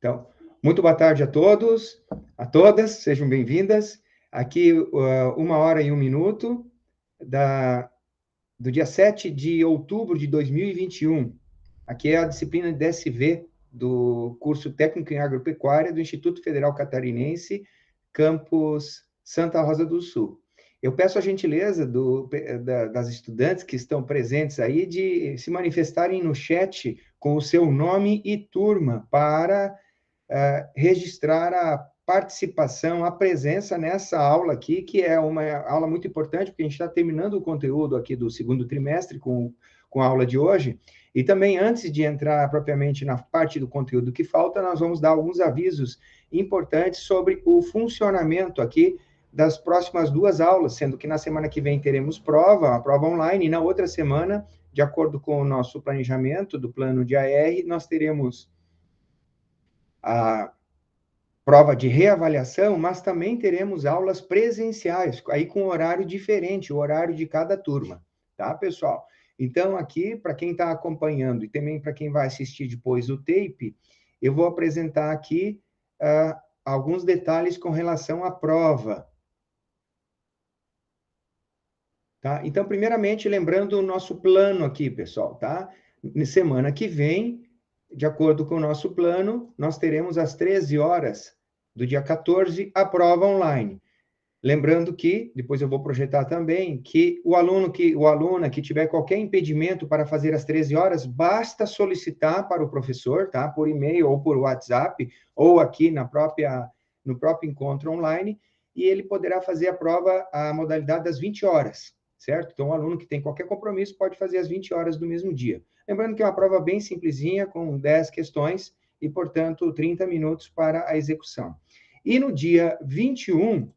Então, muito boa tarde a todos, a todas, sejam bem-vindas. Aqui, 1h01 do dia 7 de outubro de 2021. Aqui é a disciplina de DSV do curso Técnico em Agropecuária do Instituto Federal Catarinense, campus Santa Rosa do Sul. Eu peço a gentileza das estudantes que estão presentes aí de se manifestarem no chat com o seu nome e turma para registrar a participação, a presença nessa aula aqui, que é uma aula muito importante, porque a gente está terminando o conteúdo aqui do segundo trimestre com a aula de hoje, e também antes de entrar propriamente na parte do conteúdo que falta, nós vamos dar alguns avisos importantes sobre o funcionamento aqui das próximas 2 aulas, sendo que na semana que vem teremos a prova online, e na outra semana, de acordo com o nosso planejamento do plano de AR, nós teremos a prova de reavaliação, mas também teremos aulas presenciais, aí com horário diferente, o horário de cada turma, tá, pessoal? Então, aqui, para quem está acompanhando e também para quem vai assistir depois o tape, eu vou apresentar aqui alguns detalhes com relação à prova. Tá? Então, primeiramente, lembrando o nosso plano aqui, pessoal, tá? Semana que vem, de acordo com o nosso plano, nós teremos às 13 horas do dia 14 a prova online. Lembrando que, depois eu vou projetar também, que o aluno ou aluna que tiver qualquer impedimento para fazer às 13 horas, basta solicitar para o professor, tá? Por e-mail ou por WhatsApp, ou aqui no próprio encontro online, e ele poderá fazer a prova, a modalidade das 20 horas, certo? Então, o aluno que tem qualquer compromisso pode fazer às 20 horas do mesmo dia. Lembrando que é uma prova bem simplesinha, com 10 questões, e, portanto, 30 minutos para a execução. E no dia 21,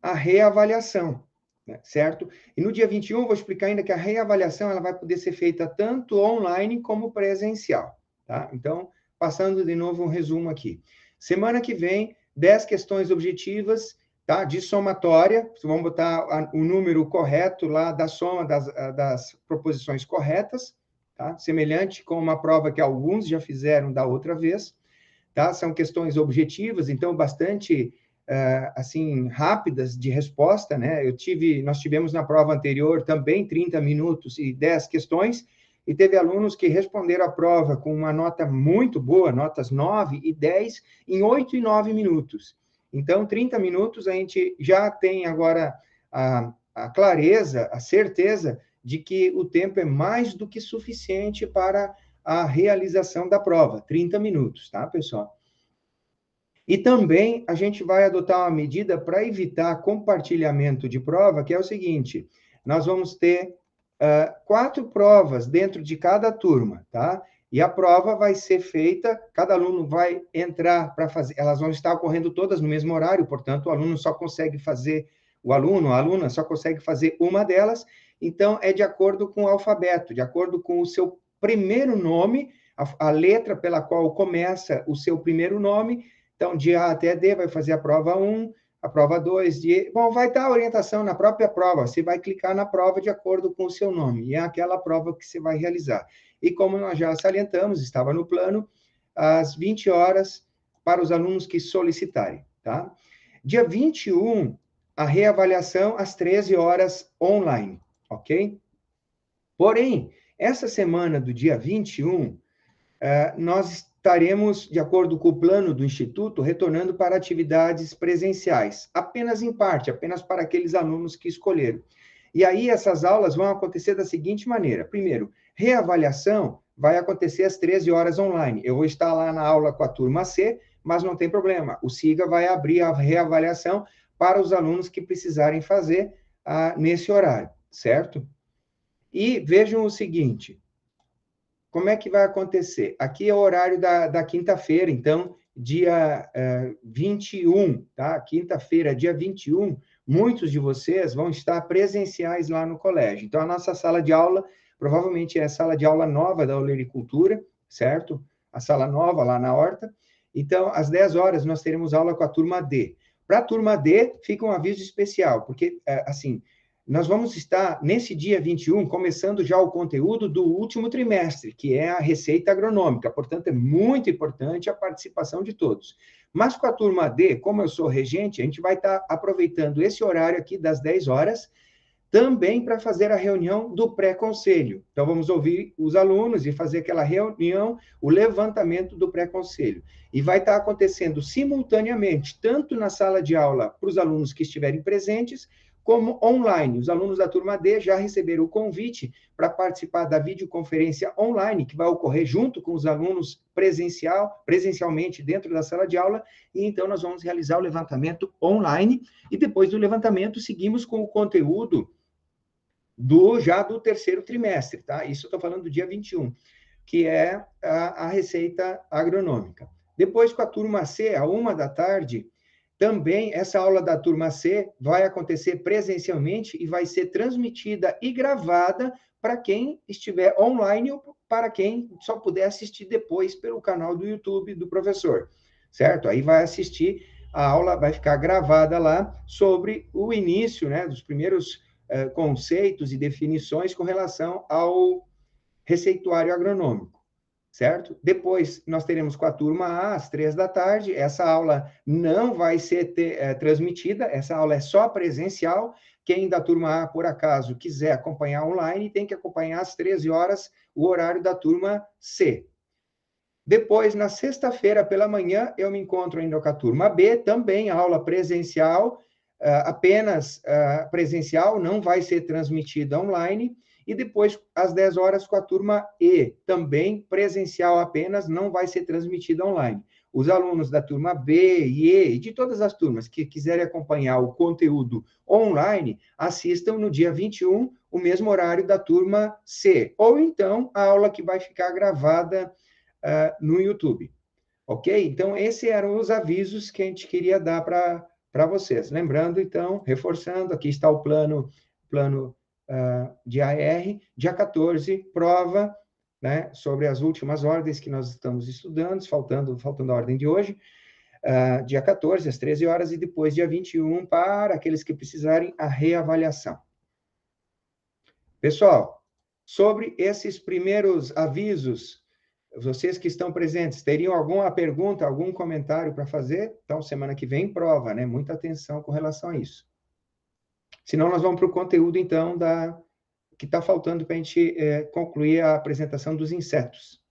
a reavaliação, né, certo? E no dia 21, vou explicar ainda que a reavaliação ela vai poder ser feita tanto online como presencial, tá? Então, passando de novo um resumo aqui. Semana que vem, 10 questões objetivas, tá? De somatória, vamos botar o número correto lá da soma das proposições corretas, tá? Semelhante com uma prova que alguns já fizeram da outra vez, tá? São questões objetivas, então bastante assim, rápidas de resposta, né? Nós tivemos na prova anterior também 30 minutos e 10 questões, e teve alunos que responderam a prova com uma nota muito boa, notas 9 e 10, em 8 e 9 minutos. Então, 30 minutos, a gente já tem agora a clareza, a certeza de que o tempo é mais do que suficiente para a realização da prova, 30 minutos, tá, pessoal? E também a gente vai adotar uma medida para evitar compartilhamento de prova, que é o seguinte: nós vamos ter 4 provas dentro de cada turma, tá? E a prova vai ser feita, cada aluno vai entrar para fazer, elas vão estar ocorrendo todas no mesmo horário, portanto, a aluna só consegue fazer uma delas, então é de acordo com o alfabeto, de acordo com o seu primeiro nome, a letra pela qual começa o seu primeiro nome. Então, de A até D, vai fazer a prova 1, a prova 2, bom, vai dar a orientação na própria prova, você vai clicar na prova de acordo com o seu nome, e é aquela prova que você vai realizar. E como nós já salientamos, estava no plano, às 20 horas para os alunos que solicitarem, tá? Dia 21, a reavaliação às 13 horas online, ok? Porém, essa semana do dia 21, nós estaremos, de acordo com o plano do Instituto, retornando para atividades presenciais, apenas em parte, apenas para aqueles alunos que escolheram. E aí, essas aulas vão acontecer da seguinte maneira: primeiro, reavaliação vai acontecer às 13 horas online. Eu vou estar lá na aula com a turma C, mas não tem problema, o SIGA vai abrir a reavaliação para os alunos que precisarem fazer nesse horário, certo? E vejam o seguinte: como é que vai acontecer? Aqui é o horário da quinta-feira, então, dia 21, tá? Quinta-feira, dia 21, muitos de vocês vão estar presenciais lá no colégio. Então, a nossa sala de aula, provavelmente é a sala de aula nova da Olericultura, certo? A sala nova lá na Horta. Então, às 10 horas, nós teremos aula com a turma D. Para a turma D, fica um aviso especial, porque, assim, nós vamos estar, nesse dia 21, começando já o conteúdo do último trimestre, que é a receita agronômica. Portanto, é muito importante a participação de todos. Mas com a turma D, como eu sou regente, a gente vai estar aproveitando esse horário aqui das 10 horas, também para fazer a reunião do pré-conselho. Então, vamos ouvir os alunos e fazer aquela reunião, o levantamento do pré-conselho. E vai estar acontecendo simultaneamente, tanto na sala de aula para os alunos que estiverem presentes, como online. Os alunos da turma D já receberam o convite para participar da videoconferência online, que vai ocorrer junto com os alunos presencialmente dentro da sala de aula, e então nós vamos realizar o levantamento online, e depois do levantamento seguimos com o conteúdo já do terceiro trimestre, tá? Isso eu estou falando do dia 21, que é a receita agronômica. Depois, com a turma C, à 13h, também essa aula da turma C vai acontecer presencialmente e vai ser transmitida e gravada para quem estiver online ou para quem só puder assistir depois pelo canal do YouTube do professor, certo? Aí vai assistir, a aula vai ficar gravada lá sobre o início, né, dos primeiros conceitos e definições com relação ao receituário agronômico, certo? Depois, nós teremos com a turma A, às 15h, essa aula não vai ser transmitida, essa aula é só presencial. Quem da turma A, por acaso, quiser acompanhar online, tem que acompanhar às 13 horas o horário da turma C. Depois, na sexta-feira pela manhã, eu me encontro ainda com a turma B, também aula presencial, apenas presencial, não vai ser transmitida online. E depois, às 10 horas, com a turma E, também presencial apenas, não vai ser transmitida online. Os alunos da turma B e E, e de todas as turmas que quiserem acompanhar o conteúdo online, assistam no dia 21, o mesmo horário da turma C. Ou então, a aula que vai ficar gravada no YouTube. Ok? Então, esses eram os avisos que a gente queria dar para vocês. Lembrando, então, reforçando, aqui está o plano de AR, dia 14, prova, né, sobre as últimas ordens que nós estamos estudando, faltando a ordem de hoje, dia 14, às 13 horas, e depois dia 21, para aqueles que precisarem, a reavaliação. Pessoal, sobre esses primeiros avisos, vocês que estão presentes, teriam alguma pergunta, algum comentário para fazer? Então, semana que vem, prova, né? Muita atenção com relação a isso. Senão, nós vamos para o conteúdo, então, que está faltando para a gente concluir a apresentação dos insetos.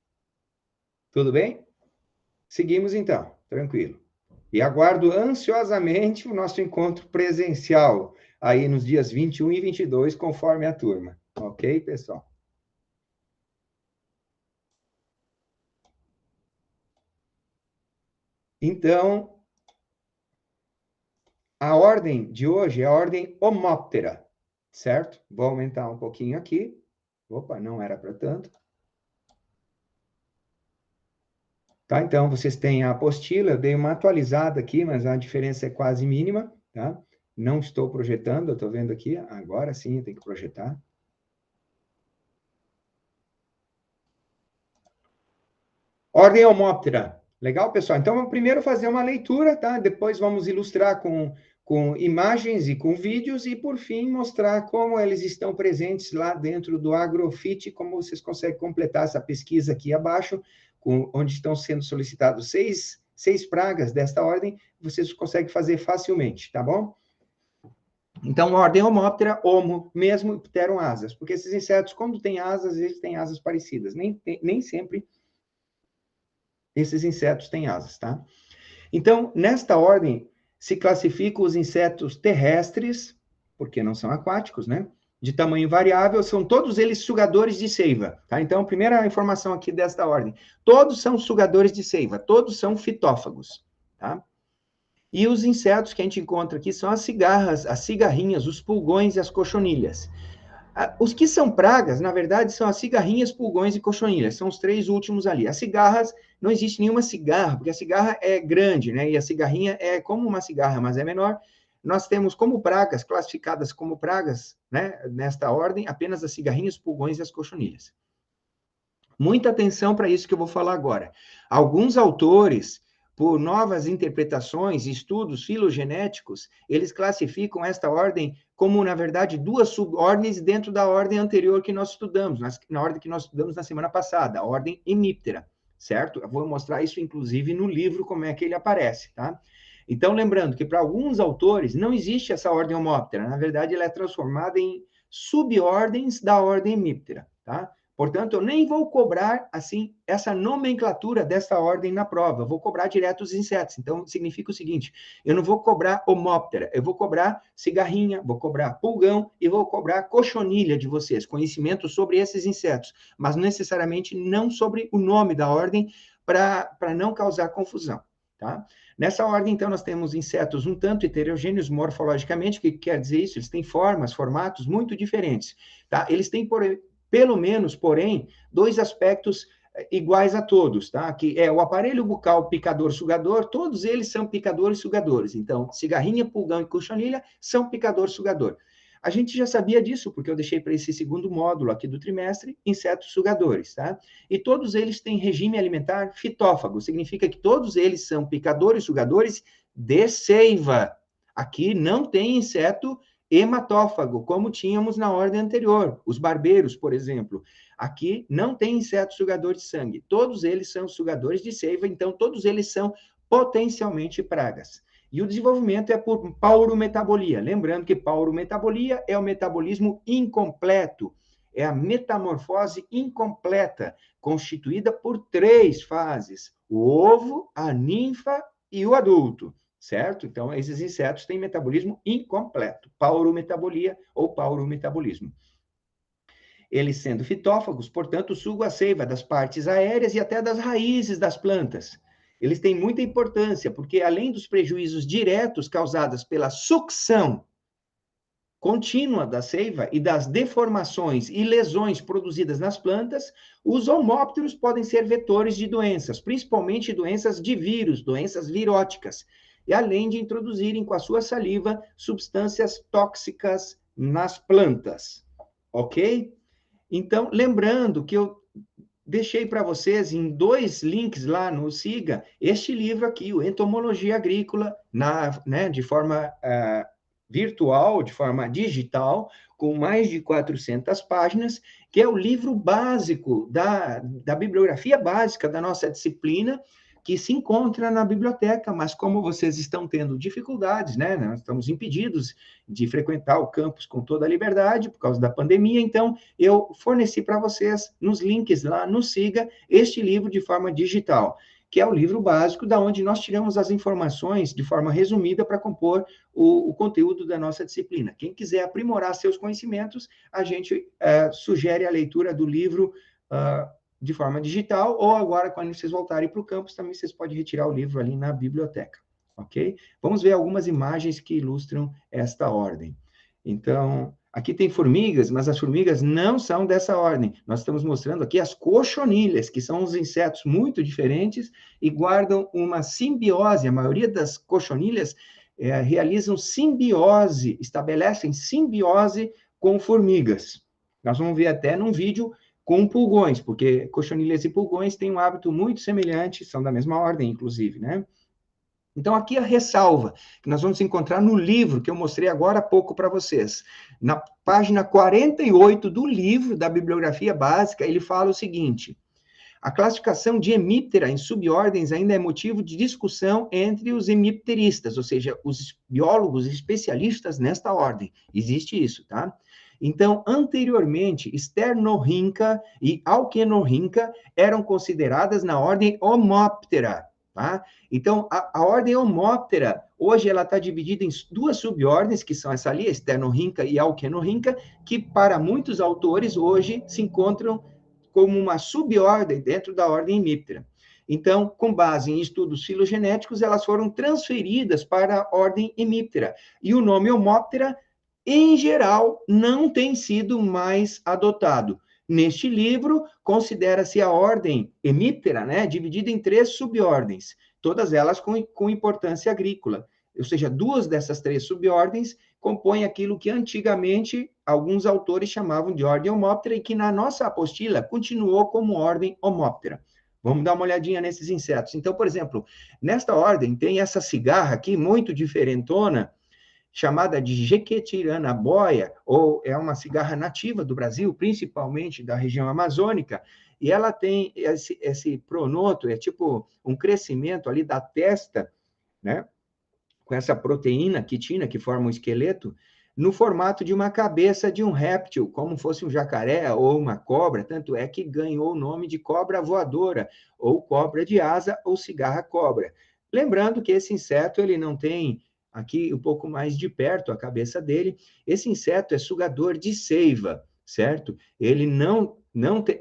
Tudo bem? Seguimos, então, tranquilo. E aguardo ansiosamente o nosso encontro presencial, aí nos dias 21 e 22, conforme a turma. Ok, pessoal? Então, a ordem de hoje é a ordem Homoptera, certo? Vou aumentar um pouquinho aqui. Opa, não era para tanto. Tá, então, vocês têm a apostila, eu dei uma atualizada aqui, mas a diferença é quase mínima, tá? Não estou projetando, eu estou vendo aqui, agora sim eu tenho que projetar. Ordem Homoptera. Legal, pessoal? Então, vamos primeiro fazer uma leitura, tá? Depois vamos ilustrar com imagens e com vídeos, e, por fim, mostrar como eles estão presentes lá dentro do Agrofit, como vocês conseguem completar essa pesquisa aqui abaixo, onde estão sendo solicitados seis pragas desta ordem, vocês conseguem fazer facilmente, tá bom? Então, a ordem Homoptera, homo, mesmo pteram asas, porque esses insetos, quando têm asas, eles têm asas parecidas, nem sempre esses insetos têm asas, tá? Então, nesta ordem, se classificam os insetos terrestres, porque não são aquáticos, né? De tamanho variável, são todos eles sugadores de seiva, tá? Então, primeira informação aqui desta ordem. Todos são sugadores de seiva, todos são fitófagos, tá? E os insetos que a gente encontra aqui são as cigarras, as cigarrinhas, os pulgões e as cochonilhas. Os que são pragas, na verdade, são as cigarrinhas, pulgões e cochonilhas. São os três últimos ali. As cigarras, não existe nenhuma cigarra, porque a cigarra é grande, né? E a cigarrinha é como uma cigarra, mas é menor. Nós temos como pragas, classificadas como pragas, né? Nesta ordem, apenas as cigarrinhas, pulgões e as cochonilhas. Muita atenção para isso que eu vou falar agora. Alguns autores por novas interpretações, estudos filogenéticos, eles classificam esta ordem como, na verdade, duas subordens dentro da ordem anterior que nós estudamos, na ordem que nós estudamos na semana passada, a ordem hemíptera, certo? Eu vou mostrar isso, inclusive, no livro, como é que ele aparece, tá? Então, lembrando que para alguns autores não existe essa ordem homóptera, na verdade, ela é transformada em subordens da ordem hemíptera, tá? Portanto, eu nem vou cobrar, assim, essa nomenclatura dessa ordem na prova, eu vou cobrar direto os insetos. Então, significa o seguinte, eu não vou cobrar homóptera, eu vou cobrar cigarrinha, vou cobrar pulgão e vou cobrar cochonilha de vocês, conhecimento sobre esses insetos, mas necessariamente não sobre o nome da ordem, para não causar confusão, tá? Nessa ordem, então, nós temos insetos um tanto heterogêneos morfologicamente, o que quer dizer isso? Eles têm formas, formatos muito diferentes, tá? Eles têm, pelo menos, porém, dois aspectos iguais a todos, tá? Que é o aparelho bucal picador-sugador, todos eles são picadores-sugadores. Então, cigarrinha, pulgão e cochonilha são picador-sugador. A gente já sabia disso, porque eu deixei para esse segundo módulo aqui do trimestre, insetos sugadores, tá? E todos eles têm regime alimentar fitófago, significa que todos eles são picadores-sugadores de seiva. Aqui não tem inseto hematófago, como tínhamos na ordem anterior, os barbeiros, por exemplo. Aqui não tem inseto sugador de sangue, todos eles são sugadores de seiva, então todos eles são potencialmente pragas. E o desenvolvimento é por paurometabolia, lembrando que paurometabolia é o metabolismo incompleto, é a metamorfose incompleta, constituída por 3 fases, o ovo, a ninfa e o adulto. Certo? Então, esses insetos têm metabolismo incompleto, paurometabolia ou paurometabolismo. Eles sendo fitófagos, portanto, sugam a seiva das partes aéreas e até das raízes das plantas. Eles têm muita importância, porque além dos prejuízos diretos causados pela sucção contínua da seiva e das deformações e lesões produzidas nas plantas, os homópteros podem ser vetores de doenças, principalmente doenças de vírus, doenças viróticas, e além de introduzirem com a sua saliva substâncias tóxicas nas plantas, ok? Então, lembrando que eu deixei para vocês em 2 links lá no Siga, este livro aqui, o Entomologia Agrícola, de forma virtual, de forma digital, com mais de 400 páginas, que é o livro básico da bibliografia básica da nossa disciplina, que se encontra na biblioteca, mas como vocês estão tendo dificuldades, né, nós estamos impedidos de frequentar o campus com toda a liberdade por causa da pandemia, então eu forneci para vocês nos links lá no Siga este livro de forma digital, que é o livro básico da onde nós tiramos as informações de forma resumida para compor o conteúdo da nossa disciplina. Quem quiser aprimorar seus conhecimentos, a gente sugere a leitura do livro de forma digital, ou agora, quando vocês voltarem para o campus, também vocês podem retirar o livro ali na biblioteca, ok? Vamos ver algumas imagens que ilustram esta ordem. Então, aqui tem formigas, mas as formigas não são dessa ordem. Nós estamos mostrando aqui as cochonilhas, que são uns insetos muito diferentes e guardam uma simbiose. A maioria das cochonilhas realizam simbiose, estabelecem simbiose com formigas. Nós vamos ver até num vídeo com pulgões, porque cochonilhas e pulgões têm um hábito muito semelhante, são da mesma ordem, inclusive, né? Então, aqui a ressalva, que nós vamos encontrar no livro que eu mostrei agora há pouco para vocês. Na página 48 do livro, da bibliografia básica, ele fala o seguinte: a classificação de hemíptera em subordens ainda é motivo de discussão entre os hemipteristas, ou seja, os biólogos especialistas nesta ordem. Existe isso, tá? Então, anteriormente, Sternorhyncha e Alchenorhyncha eram consideradas na ordem Homoptera, tá? Então, a ordem Homoptera, hoje ela está dividida em 2 subordens, que são essa ali, Sternorhyncha e Alchenorhyncha, que para muitos autores hoje se encontram como uma subordem dentro da ordem Hemiptera. Então, com base em estudos filogenéticos, elas foram transferidas para a ordem Hemiptera. E o nome Homoptera, em geral, não tem sido mais adotado. Neste livro, considera-se a ordem Hemiptera, né, dividida em 3 subordens, todas elas com importância agrícola. Ou seja, 2 dessas 3 subordens compõem aquilo que antigamente alguns autores chamavam de ordem Homoptera e que na nossa apostila continuou como ordem Homoptera. Vamos dar uma olhadinha nesses insetos. Então, por exemplo, nesta ordem tem essa cigarra aqui, muito diferentona, chamada de Jequitiranaboia, ou é uma cigarra nativa do Brasil, principalmente da região amazônica, e ela tem esse pronoto, é tipo um crescimento ali da testa, né? Com essa proteína quitina que forma o esqueleto, no formato de uma cabeça de um réptil, como fosse um jacaré ou uma cobra, tanto é que ganhou o nome de cobra voadora, ou cobra de asa, ou cigarra-cobra. Lembrando que esse inseto, ele não tem, aqui um pouco mais de perto, a cabeça dele, esse inseto é sugador de seiva, certo? Ele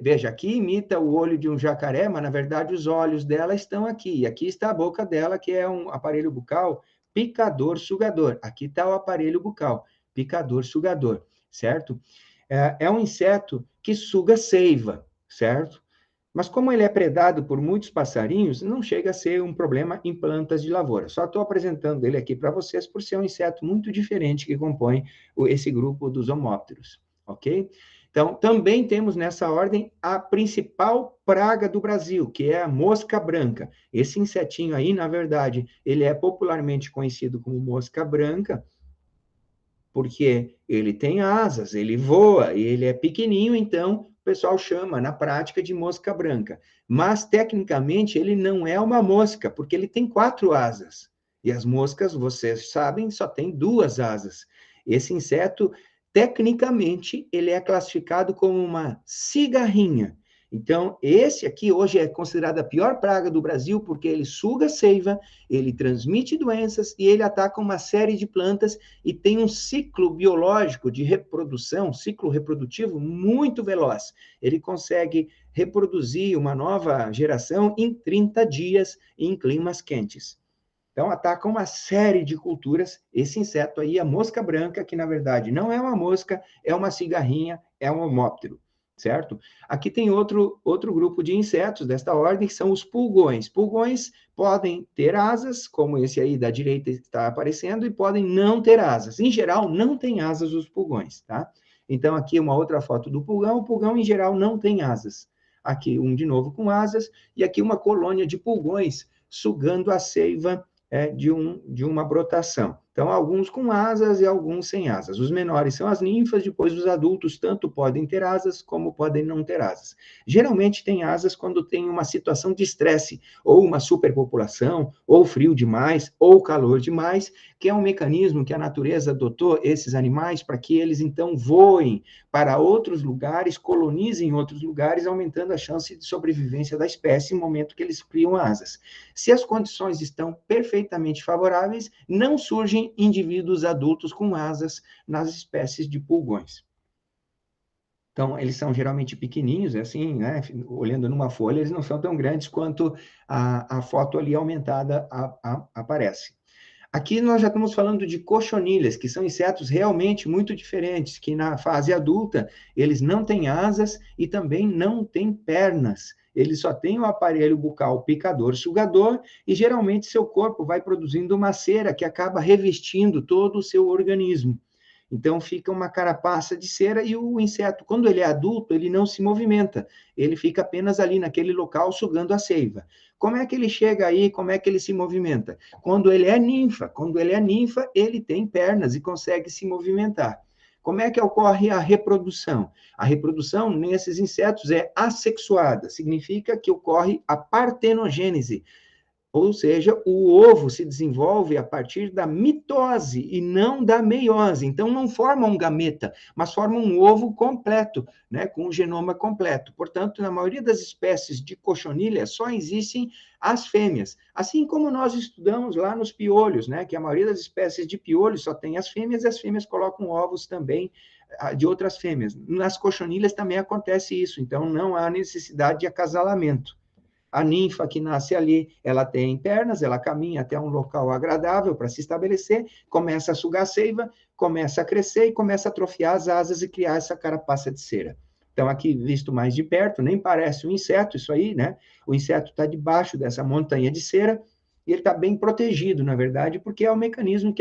veja, aqui imita o olho de um jacaré, mas na verdade os olhos dela estão aqui, e aqui está a boca dela, que é um aparelho bucal picador-sugador. Aqui está o aparelho bucal, picador-sugador, certo? É um inseto que suga seiva, certo? Mas como ele é predado por muitos passarinhos, não chega a ser um problema em plantas de lavoura. Só estou apresentando ele aqui para vocês por ser um inseto muito diferente que compõe esse grupo dos homópteros, ok? Então, também temos nessa ordem a principal praga do Brasil, que é a mosca branca. Esse insetinho aí, na verdade, ele é popularmente conhecido como mosca branca, porque ele tem asas, ele voa, e ele é pequenininho, então o pessoal chama na prática de mosca branca. Mas, tecnicamente, ele não é uma mosca, porque ele tem 4 asas. E as moscas, vocês sabem, só tem 2 asas. Esse inseto, tecnicamente, ele é classificado como uma cigarrinha. Então, esse aqui hoje é considerado a pior praga do Brasil, porque ele suga seiva, ele transmite doenças e ele ataca uma série de plantas e tem um ciclo biológico de reprodução, ciclo reprodutivo muito veloz. Ele consegue reproduzir uma nova geração em 30 dias em climas quentes. Então, ataca uma série de culturas. Esse inseto aí, a mosca branca, que na verdade não é uma mosca, é uma cigarrinha, é um homóptero, certo? Aqui tem outro grupo de insetos desta ordem, que são os pulgões. Pulgões podem ter asas, como esse aí da direita está aparecendo, e podem não ter asas. Em geral, não tem asas os pulgões, tá? Então, aqui uma outra foto do pulgão. O pulgão, em geral, não tem asas. Aqui um de novo com asas, e aqui uma colônia de pulgões sugando a seiva de uma brotação. Então, alguns com asas e alguns sem asas. Os menores são as ninfas, depois os adultos tanto podem ter asas como podem não ter asas. Geralmente tem asas quando tem uma situação de estresse, ou uma superpopulação, ou frio demais, ou calor demais, que é um mecanismo que a natureza adotou esses animais para que eles então voem para outros lugares, colonizem outros lugares, aumentando a chance de sobrevivência da espécie no momento que eles criam asas. Se as condições estão perfeitamente favoráveis, não surgem indivíduos adultos com asas nas espécies de pulgões. Então, eles são geralmente pequenininhos, assim, né? Olhando numa folha, eles não são tão grandes quanto a foto ali aumentada aparece. Aqui nós já estamos falando de cochonilhas, que são insetos realmente muito diferentes, que na fase adulta eles não têm asas e também não têm pernas. Eles só têm o aparelho bucal picador-sugador e geralmente seu corpo vai produzindo uma cera que acaba revestindo todo o seu organismo. Então fica uma carapaça de cera e o inseto, quando ele é adulto, ele não se movimenta, ele fica apenas ali naquele local sugando a seiva. Como é que ele chega aí? Como é que ele se movimenta? Quando ele é ninfa, ele tem pernas e consegue se movimentar. Como é que ocorre a reprodução? A reprodução nesses insetos é assexuada, significa que ocorre a partenogênese, ou seja, o ovo se desenvolve a partir da mitose e não da meiose. Então, não forma um gameta, mas forma um ovo completo, né, com o genoma completo. Portanto, na maioria das espécies de cochonilha, só existem as fêmeas. Assim como nós estudamos lá nos piolhos, né, que a maioria das espécies de piolhos só tem as fêmeas, e as fêmeas colocam ovos também de outras fêmeas. Nas cochonilhas também acontece isso, então não há necessidade de acasalamento. A ninfa que nasce ali, ela tem pernas, ela caminha até um local agradável para se estabelecer, começa a sugar seiva, começa a crescer e começa a atrofiar as asas e criar essa carapaça de cera. Então, aqui visto mais de perto, nem parece um inseto isso aí, né? O inseto está debaixo dessa montanha de cera e ele está bem protegido, na verdade, porque é o mecanismo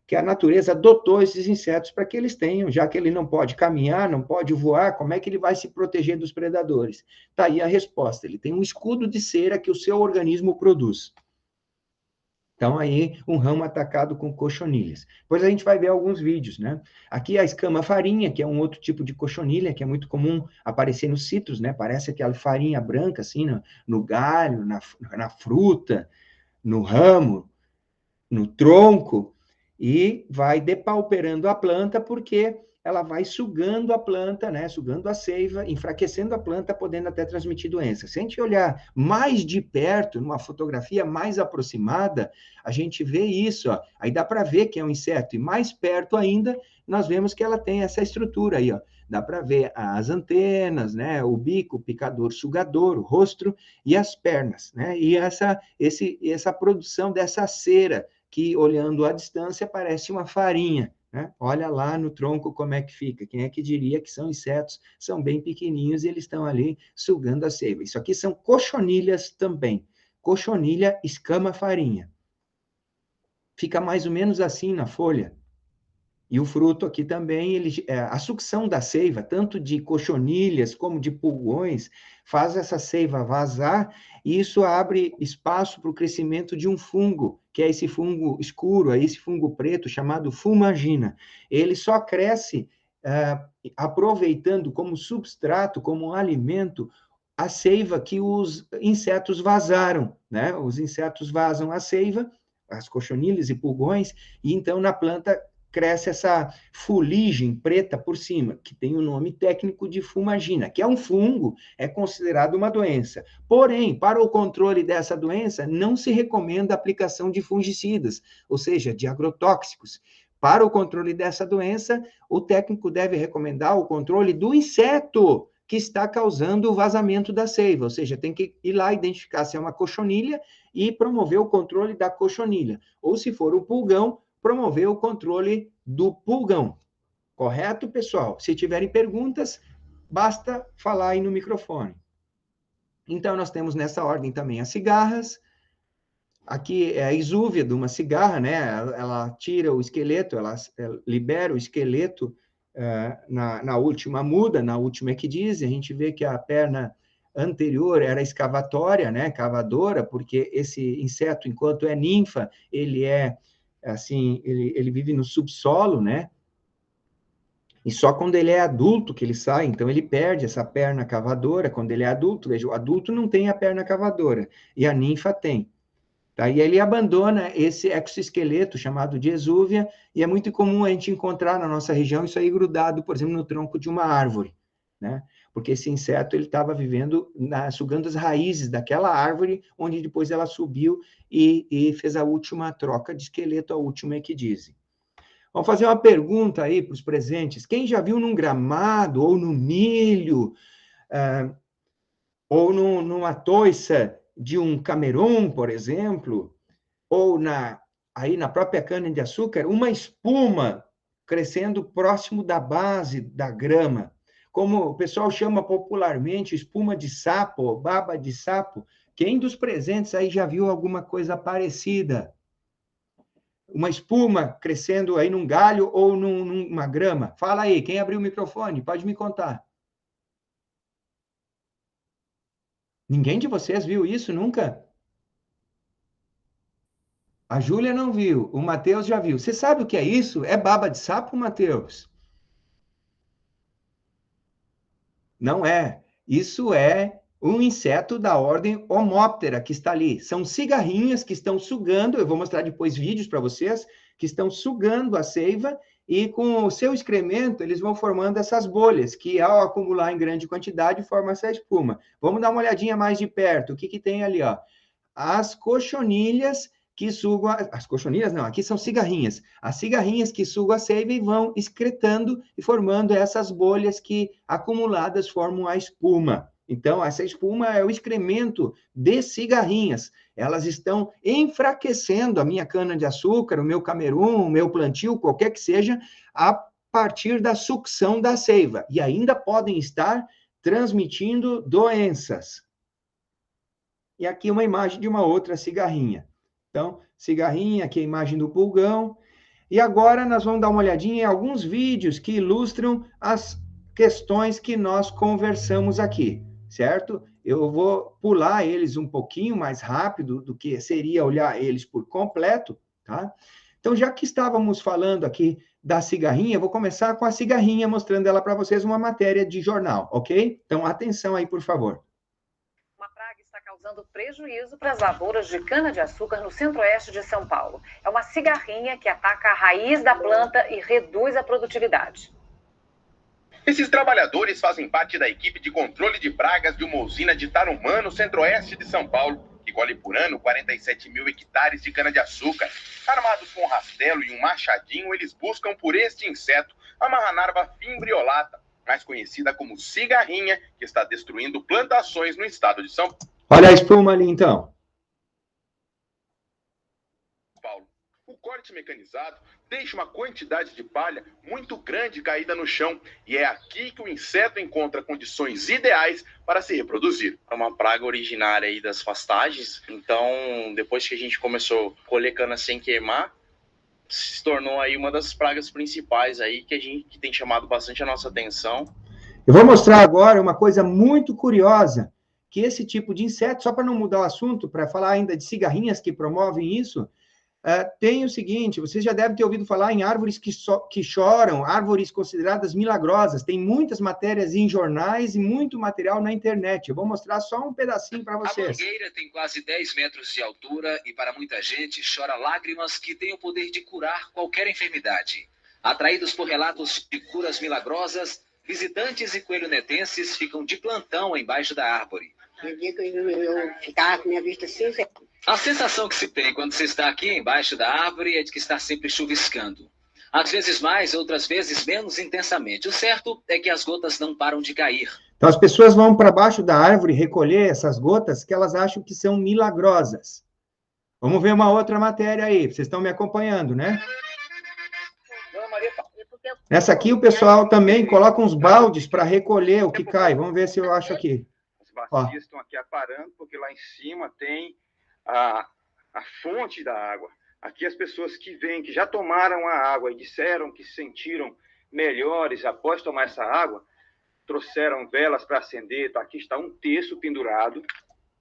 que a natureza dotou esses insetos para que eles tenham, já que ele não pode caminhar, não pode voar, como é que ele vai se proteger dos predadores? Está aí a resposta, ele tem um escudo de cera que o seu organismo produz. Então, aí, um ramo atacado com cochonilhas. Depois a gente vai ver alguns vídeos, né? Aqui a escama farinha, que é um outro tipo de cochonilha, que é muito comum aparecer nos citros, né? Parece aquela farinha branca, assim, no galho, na fruta, no ramo, no tronco, e vai depauperando a planta, porque ela vai sugando a planta, né? Sugando a seiva, enfraquecendo a planta, podendo até transmitir doença. Se a gente olhar mais de perto, numa fotografia mais aproximada, a gente vê isso, ó. Aí dá para ver que é um inseto, e mais perto ainda, nós vemos que ela tem essa estrutura aí, ó. Dá para ver as antenas, né? O bico, o picador, sugador, o rosto e as pernas, né? E essa produção dessa cera, que olhando à distância parece uma farinha, né? Olha lá no tronco como é que fica. Quem é que diria que são insetos? São bem pequenininhos e eles estão ali sugando a seiva. Isso aqui são cochonilhas também. Cochonilha, escama, farinha. Fica mais ou menos assim na folha. E o fruto aqui também, a sucção da seiva, tanto de cochonilhas como de pulgões, faz essa seiva vazar, e isso abre espaço para o crescimento de um fungo, que é esse fungo escuro, é esse fungo preto chamado fumagina. Ele só cresce aproveitando como substrato, como alimento, a seiva que os insetos vazaram, né? Os insetos vazam a seiva, as cochonilhas e pulgões, e então na planta cresce essa fuligem preta por cima, que tem o nome técnico de fumagina, que é um fungo, é considerado uma doença. Porém, para o controle dessa doença, não se recomenda a aplicação de fungicidas, ou seja, de agrotóxicos. Para o controle dessa doença, o técnico deve recomendar o controle do inseto que está causando o vazamento da seiva, ou seja, tem que ir lá identificar se é uma cochonilha e promover o controle da cochonilha. Ou se for o pulgão, promover o controle do pulgão. Correto, pessoal? Se tiverem perguntas, basta falar aí no microfone. Então, nós temos nessa ordem também as cigarras. Aqui é a exúvia de uma cigarra, né? Ela tira o esqueleto, ela libera o esqueleto na última muda, na última equidise. A gente vê que a perna anterior era escavatória, né? Cavadora, porque esse inseto, enquanto é ninfa, ele é assim, ele vive no subsolo, né? E só quando ele é adulto que ele sai, então ele perde essa perna cavadora quando ele é adulto. Veja, o adulto não tem a perna cavadora, e a ninfa tem. Tá? E ele abandona esse exoesqueleto chamado de exúvia, e é muito comum a gente encontrar na nossa região isso aí grudado, por exemplo, no tronco de uma árvore, né? Porque esse inseto ele estava vivendo, sugando as raízes daquela árvore, onde depois ela subiu e fez a última troca de esqueleto, a última equidise. Vamos fazer uma pergunta aí para os presentes. Quem já viu num gramado, ou no milho, ou numa toiça de um camerun, por exemplo, ou aí na própria cana-de-açúcar, uma espuma crescendo próximo da base da grama, como o pessoal chama popularmente espuma de sapo, baba de sapo. Quem dos presentes aí já viu alguma coisa parecida? Uma espuma crescendo aí num galho ou numa grama? Fala aí, quem abriu o microfone? Pode me contar. Ninguém de vocês viu isso nunca? A Júlia não viu, o Matheus já viu. Você sabe o que é isso? É baba de sapo, Matheus? Não é. Isso é um inseto da ordem Homóptera que está ali. São cigarrinhas que estão sugando, eu vou mostrar depois vídeos para vocês, que estão sugando a seiva e com o seu excremento eles vão formando essas bolhas, que ao acumular em grande quantidade formam essa espuma. Vamos dar uma olhadinha mais de perto. O que que tem ali, ó? As cochonilhas que sugam, as cochonilhas não, aqui são cigarrinhas. As cigarrinhas que sugam a seiva e vão excretando e formando essas bolhas que acumuladas formam a espuma. Então, essa espuma é o excremento de cigarrinhas. Elas estão enfraquecendo a minha cana-de-açúcar, o meu camerun, o meu plantio, qualquer que seja, a partir da sucção da seiva. E ainda podem estar transmitindo doenças. E aqui uma imagem de uma outra cigarrinha. Então, cigarrinha, aqui a imagem do pulgão. E agora nós vamos dar uma olhadinha em alguns vídeos que ilustram as questões que nós conversamos aqui, certo? Eu vou pular eles um pouquinho mais rápido do que seria olhar eles por completo, tá? Então, já que estávamos falando aqui da cigarrinha, eu vou começar com a cigarrinha, mostrando ela para vocês, uma matéria de jornal, ok? Então, atenção aí, por favor. Uma praga está causando prejuízo para as lavouras de cana-de-açúcar no centro-oeste de São Paulo. É uma cigarrinha que ataca a raiz da planta e reduz a produtividade. Esses trabalhadores fazem parte da equipe de controle de pragas de uma usina de Tarumã, no centro-oeste de São Paulo, que colhe por ano 47 mil hectares de cana-de-açúcar. Armados com um rastelo e um machadinho, eles buscam por este inseto, a Marranarva fimbriolata, mais conhecida como cigarrinha, que está destruindo plantações no estado de São Olha a espuma ali, então. Paulo. O corte mecanizado deixa uma quantidade de palha muito grande caída no chão, e é aqui que o inseto encontra condições ideais para se reproduzir. É uma praga originária aí das pastagens, então depois que a gente começou a colher cana sem queimar, se tornou aí uma das pragas principais aí que tem chamado bastante a nossa atenção. Eu vou mostrar agora uma coisa muito curiosa, que esse tipo de inseto, só para não mudar o assunto, para falar ainda de cigarrinhas que promovem isso, tem o seguinte, vocês já devem ter ouvido falar em árvores que choram, árvores consideradas milagrosas. Tem muitas matérias em jornais e muito material na internet. Eu vou mostrar só um pedacinho para vocês. A mangueira tem quase 10 metros de altura e, para muita gente, chora lágrimas que têm o poder de curar qualquer enfermidade. Atraídos por relatos de curas milagrosas, visitantes e coelhonetenses ficam de plantão embaixo da árvore. Eu digo, eu ficava com minha vista cinza. A sensação que se tem quando você está aqui embaixo da árvore é de que está sempre chuviscando. Às vezes mais, outras vezes menos intensamente. O certo é que as gotas não param de cair. Então, as pessoas vão para baixo da árvore recolher essas gotas que elas acham que são milagrosas. Vamos ver uma outra matéria aí. Vocês estão me acompanhando, né? Nessa aqui, o pessoal também coloca uns baldes para recolher o que cai. Vamos ver se eu acho aqui. As bacias estão aqui aparando, porque lá em cima tem a fonte da água. Aqui as pessoas que vêm, que já tomaram a água e disseram que se sentiram melhores após tomar essa água, trouxeram velas para acender. Aqui está um terço pendurado.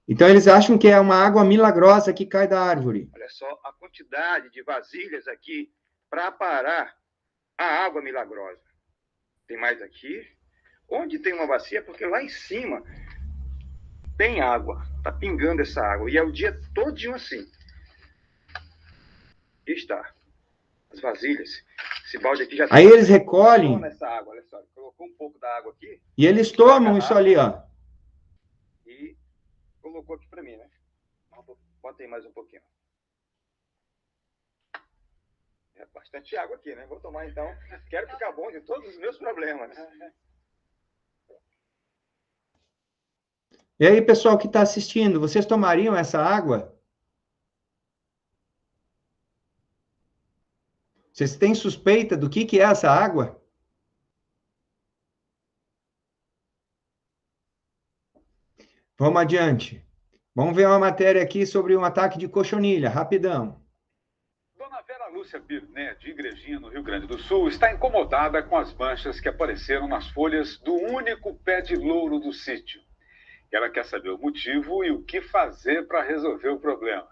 Então, eles acham que é uma água milagrosa que cai da árvore. Olha só a quantidade de vasilhas aqui para parar a água milagrosa. Tem mais aqui. Onde tem uma bacia, porque lá em cima tem água, está pingando essa água, e é o dia todinho assim. Aqui está, as vasilhas. Esse balde aqui já... Aí eles recolhem... Essa água, olha só, colocou um pouco da água aqui. E eles tomam isso ali, ó. E colocou aqui para mim, né? Bota aí mais um pouquinho. É bastante água aqui, né? Vou tomar então. Quero ficar bom de todos os meus problemas. E aí, pessoal que está assistindo, vocês tomariam essa água? Vocês têm suspeita do que é essa água? Vamos adiante. Vamos ver uma matéria aqui sobre um ataque de cochonilha, rapidão. Dona Vera Lúcia Birné, de Igrejinha, no Rio Grande do Sul, está incomodada com as manchas que apareceram nas folhas do único pé de louro do sítio. Ela quer saber o motivo e o que fazer para resolver o problema.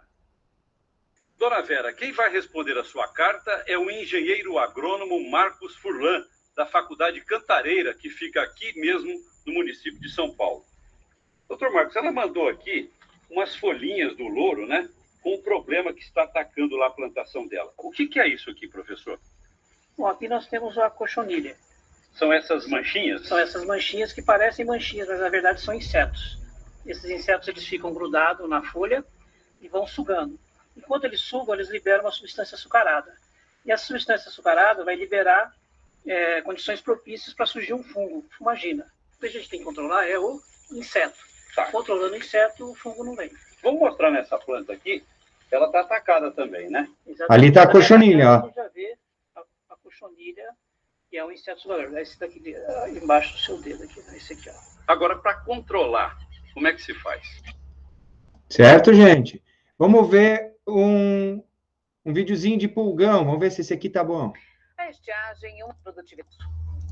Dona Vera, quem vai responder a sua carta é o engenheiro agrônomo Marcos Furlan, da Faculdade Cantareira, que fica aqui mesmo no município de São Paulo. Doutor Marcos, ela mandou aqui umas folhinhas do louro, né? Com o problema que está atacando lá a plantação dela. O que é isso aqui, professor? Bom, aqui nós temos a cochonilha. São essas manchinhas? São essas manchinhas que parecem manchinhas, mas na verdade são insetos. Esses insetos eles ficam grudados na folha e vão sugando. Enquanto eles sugam, eles liberam uma substância açucarada. E essa substância açucarada vai liberar condições propícias para surgir um fungo, fumagina. O que a gente tem que controlar é o inseto. Tá. Controlando o inseto, o fungo não vem. Vamos mostrar nessa planta aqui. Ela está atacada também, né? Exatamente. Ali está a cochonilha, ó. Você já vê a cochonilha, que é um inseto sugador. Esse daqui embaixo do seu dedo aqui, esse aqui, ó. Agora, para controlar, como é que se faz? Certo, gente? Vamos ver um um videozinho de pulgão. Vamos ver se esse aqui tá bom. A estiagem e uma produtividade.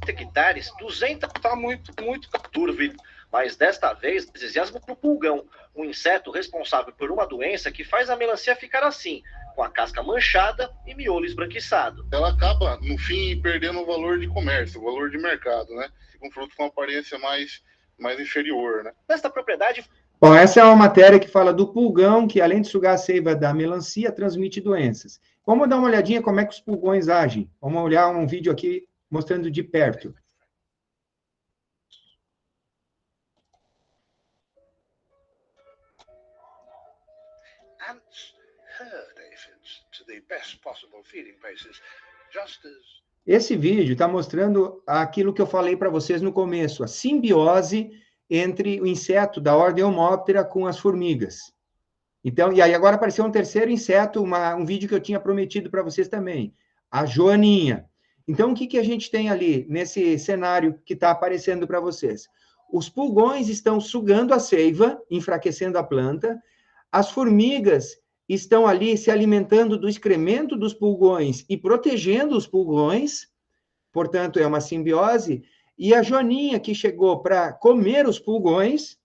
Hectares, 200 está muito captura, filho. Mas desta vez, entusiasmo para o pulgão, um inseto responsável por uma doença que faz a melancia ficar assim, com a casca manchada e miolo esbranquiçado. Ela acaba, no fim, perdendo o valor de comércio, o valor de mercado, né? Um fruto com aparência mais inferior, né? Nesta propriedade... Bom, essa é uma matéria que fala do pulgão, que além de sugar a seiva da melancia, transmite doenças. Vamos dar uma olhadinha como é que os pulgões agem. Vamos olhar um vídeo aqui mostrando de perto. Esse vídeo está mostrando aquilo que eu falei para vocês no começo, a simbiose entre o inseto da ordem Homóptera com as formigas. Então, e aí agora apareceu um terceiro inseto, um vídeo que eu tinha prometido para vocês também, a joaninha. Então, o que a gente tem ali nesse cenário que está aparecendo para vocês? Os pulgões estão sugando a seiva, enfraquecendo a planta, as formigas estão ali se alimentando do excremento dos pulgões e protegendo os pulgões, portanto, é uma simbiose, e a joaninha que chegou para comer os pulgões,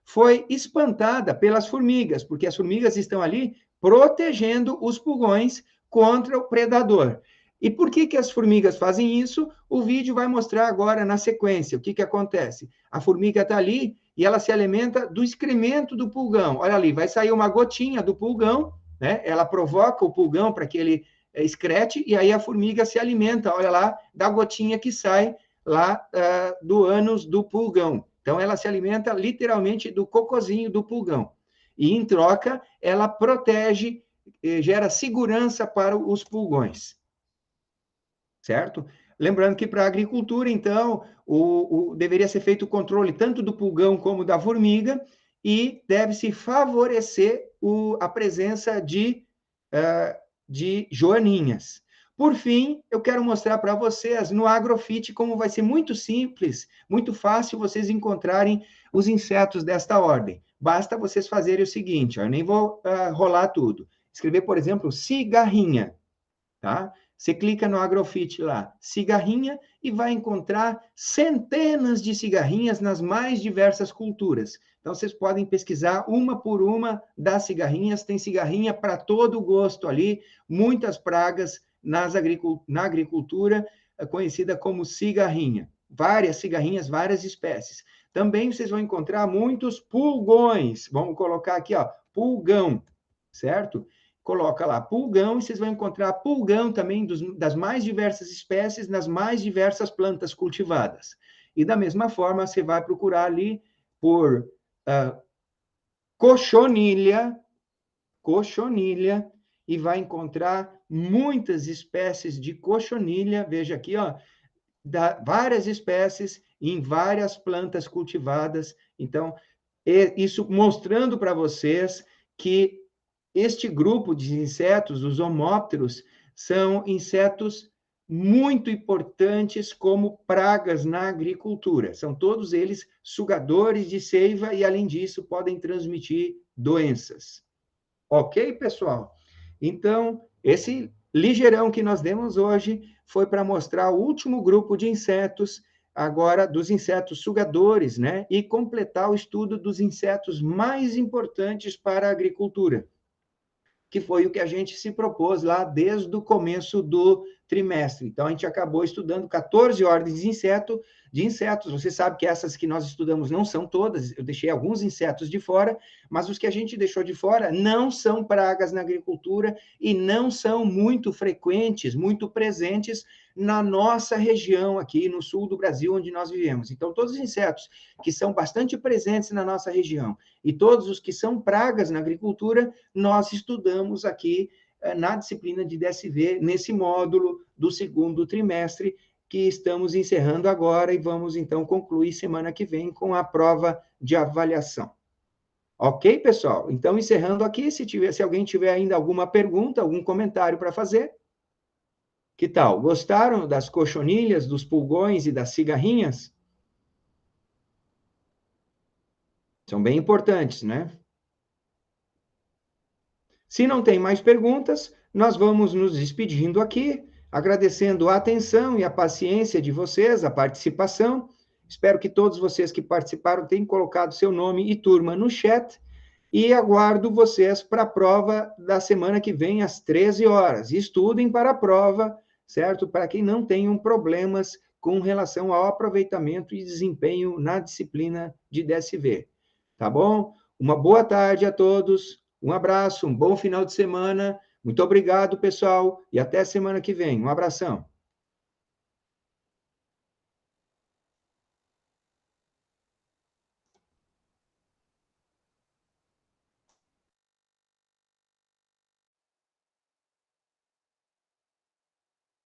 foi espantada pelas formigas, porque as formigas estão ali protegendo os pulgões contra o predador. E por que as formigas fazem isso? O vídeo vai mostrar agora na sequência. O que acontece? A formiga está ali e ela se alimenta do excremento do pulgão. Olha ali, vai sair uma gotinha do pulgão, né? Ela provoca o pulgão para que ele excrete, e aí a formiga se alimenta, olha lá, da gotinha que sai lá do ânus do pulgão. Então, ela se alimenta literalmente do cocozinho do pulgão. E, em troca, ela protege, gera segurança para os pulgões. Certo? Lembrando que para a agricultura, então, deveria ser feito o controle tanto do pulgão como da formiga, e deve-se favorecer a presença de joaninhas. Por fim, eu quero mostrar para vocês no Agrofit como vai ser muito simples, muito fácil vocês encontrarem os insetos desta ordem. Basta vocês fazerem o seguinte, eu nem vou rolar tudo. Escrever, por exemplo, cigarrinha, tá? Você clica no Agrofit lá, cigarrinha, e vai encontrar centenas de cigarrinhas nas mais diversas culturas. Então, vocês podem pesquisar uma por uma das cigarrinhas, tem cigarrinha para todo gosto ali, muitas pragas na agricultura, conhecida como cigarrinha. Várias cigarrinhas, várias espécies. Também vocês vão encontrar muitos pulgões. Vamos colocar aqui, ó, pulgão, certo? Coloca lá pulgão, e vocês vão encontrar pulgão também das mais diversas espécies, nas mais diversas plantas cultivadas. E da mesma forma, você vai procurar ali por cochonilha, e vai encontrar muitas espécies de cochonilha, veja aqui, ó, várias espécies em várias plantas cultivadas. Então, isso mostrando para vocês que este grupo de insetos, os homópteros, são insetos muito importantes como pragas na agricultura. São todos eles sugadores de seiva e, além disso, podem transmitir doenças. Ok, pessoal? Então, esse ligeirão que nós demos hoje foi para mostrar o último grupo de insetos, agora dos insetos sugadores, né? E completar o estudo dos insetos mais importantes para a agricultura, que foi o que a gente se propôs lá desde o começo do trimestre. Então, a gente acabou estudando 14 ordens de insetos. Você sabe que essas que nós estudamos não são todas, eu deixei alguns insetos de fora, mas os que a gente deixou de fora não são pragas na agricultura e não são muito frequentes, muito presentes na nossa região aqui no sul do Brasil, onde nós vivemos. Então, todos os insetos que são bastante presentes na nossa região e todos os que são pragas na agricultura, nós estudamos aqui na disciplina de DSV, nesse módulo do segundo trimestre, que estamos encerrando agora e vamos, então, concluir semana que vem com a prova de avaliação. Ok, pessoal? Então, encerrando aqui, se alguém tiver ainda alguma pergunta, algum comentário para fazer. Que tal? Gostaram das cochonilhas, dos pulgões e das cigarrinhas? São bem importantes, né? Se não tem mais perguntas, nós vamos nos despedindo aqui, agradecendo a atenção e a paciência de vocês, a participação. Espero que todos vocês que participaram tenham colocado seu nome e turma no chat, e aguardo vocês para a prova da semana que vem, às 13 horas. Estudem para a prova, certo? Para que não tenham problemas com relação ao aproveitamento e desempenho na disciplina de DSV. Tá bom? Uma boa tarde a todos, um abraço, um bom final de semana. Muito obrigado, pessoal, e até semana que vem. Um abração.